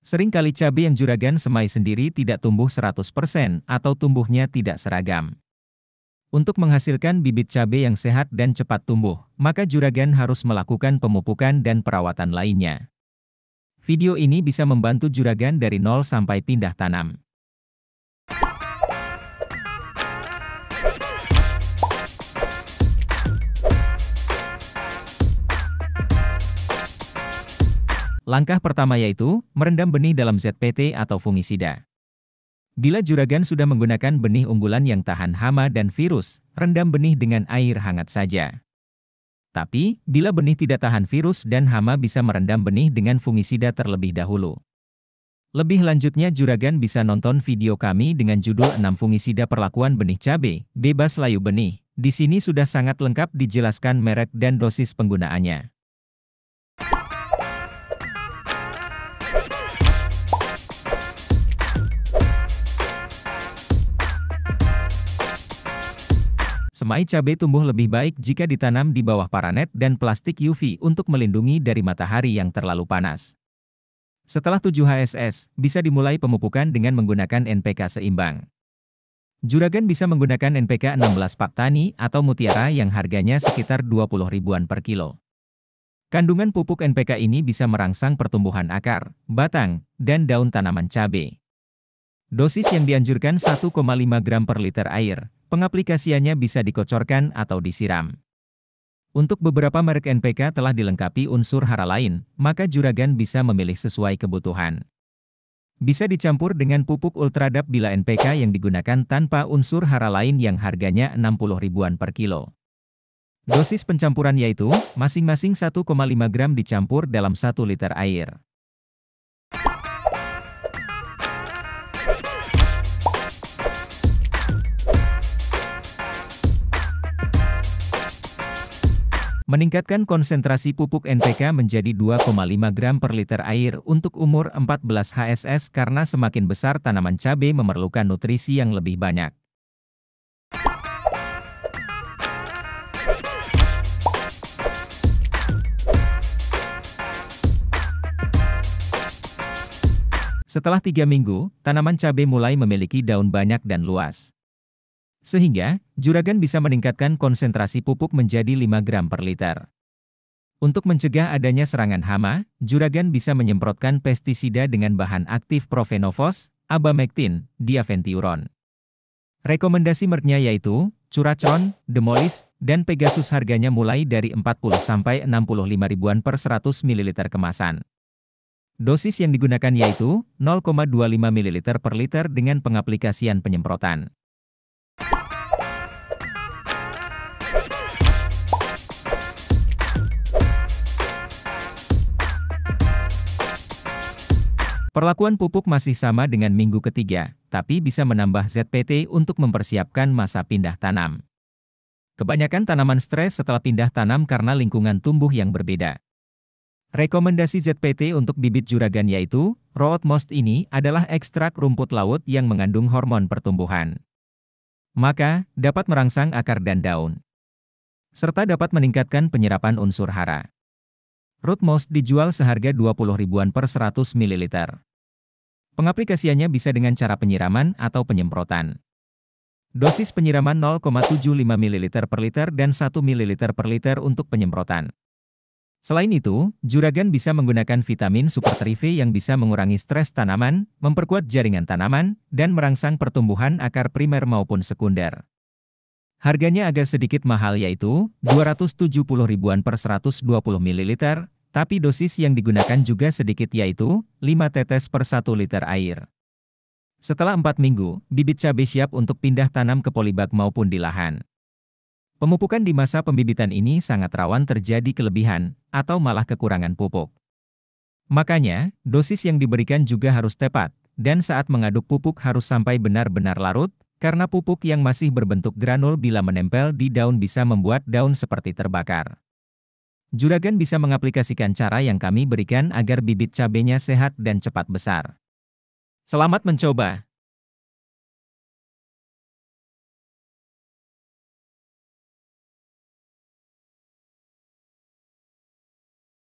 Seringkali cabai yang juragan semai sendiri tidak tumbuh 100% atau tumbuhnya tidak seragam. Untuk menghasilkan bibit cabai yang sehat dan cepat tumbuh, maka juragan harus melakukan pemupukan dan perawatan lainnya. Video ini bisa membantu juragan dari nol sampai pindah tanam. Langkah pertama yaitu, merendam benih dalam ZPT atau fungisida. Bila juragan sudah menggunakan benih unggulan yang tahan hama dan virus, rendam benih dengan air hangat saja. Tapi, bila benih tidak tahan virus dan hama bisa merendam benih dengan fungisida terlebih dahulu. Lebih lanjutnya juragan bisa nonton video kami dengan judul 6 fungisida perlakuan benih cabai, bebas layu benih. Di sini sudah sangat lengkap dijelaskan merek dan dosis penggunaannya. Semai cabai tumbuh lebih baik jika ditanam di bawah paranet dan plastik UV untuk melindungi dari matahari yang terlalu panas. Setelah 7 HSS, bisa dimulai pemupukan dengan menggunakan NPK seimbang. Juragan bisa menggunakan NPK 16 Pak Tani atau Mutiara yang harganya sekitar 20 ribuan per kilo. Kandungan pupuk NPK ini bisa merangsang pertumbuhan akar, batang, dan daun tanaman cabai. Dosis yang dianjurkan 1,5 gram per liter air. Pengaplikasiannya bisa dikocorkan atau disiram. Untuk beberapa merek NPK telah dilengkapi unsur hara lain, maka juragan bisa memilih sesuai kebutuhan. Bisa dicampur dengan pupuk ultradap bila NPK yang digunakan tanpa unsur hara lain yang harganya 60 ribuan per kilo. Dosis pencampuran yaitu, masing-masing 1,5 gram dicampur dalam 1 liter air. Meningkatkan konsentrasi pupuk NPK menjadi 2,5 gram per liter air untuk umur 14 HSS karena semakin besar tanaman cabai memerlukan nutrisi yang lebih banyak. Setelah 3 minggu, tanaman cabai mulai memiliki daun banyak dan luas. Sehingga, juragan bisa meningkatkan konsentrasi pupuk menjadi 5 gram per liter. Untuk mencegah adanya serangan hama, juragan bisa menyemprotkan pestisida dengan bahan aktif Profenofos, Abamectin, Diaventiuron. Rekomendasi mereknya yaitu, Curacron, Demolis, dan Pegasus harganya mulai dari 40 sampai 65 ribuan per 100 ml kemasan. Dosis yang digunakan yaitu, 0,25 ml per liter dengan pengaplikasian penyemprotan. Perlakuan pupuk masih sama dengan minggu ketiga, tapi bisa menambah ZPT untuk mempersiapkan masa pindah tanam. Kebanyakan tanaman stres setelah pindah tanam karena lingkungan tumbuh yang berbeda. Rekomendasi ZPT untuk bibit juragan yaitu, Root Most ini adalah ekstrak rumput laut yang mengandung hormon pertumbuhan. Maka, dapat merangsang akar dan daun. Serta dapat meningkatkan penyerapan unsur hara. Root Most dijual seharga 20 ribuan per 100 ml. Pengaplikasiannya bisa dengan cara penyiraman atau penyemprotan. Dosis penyiraman 0,75 ml per liter dan 1 ml per liter untuk penyemprotan. Selain itu, juragan bisa menggunakan vitamin Super Trive yang bisa mengurangi stres tanaman, memperkuat jaringan tanaman, dan merangsang pertumbuhan akar primer maupun sekunder. Harganya agak sedikit mahal yaitu 270 ribuan per 120 ml, tapi dosis yang digunakan juga sedikit yaitu 5 tetes per 1 liter air. Setelah 4 minggu, bibit cabai siap untuk pindah tanam ke polybag maupun di lahan. Pemupukan di masa pembibitan ini sangat rawan terjadi kelebihan atau malah kekurangan pupuk. Makanya, dosis yang diberikan juga harus tepat, dan saat mengaduk pupuk harus sampai benar-benar larut, karena pupuk yang masih berbentuk granul bila menempel di daun bisa membuat daun seperti terbakar. Juragan bisa mengaplikasikan cara yang kami berikan agar bibit cabainya sehat dan cepat besar. Selamat mencoba!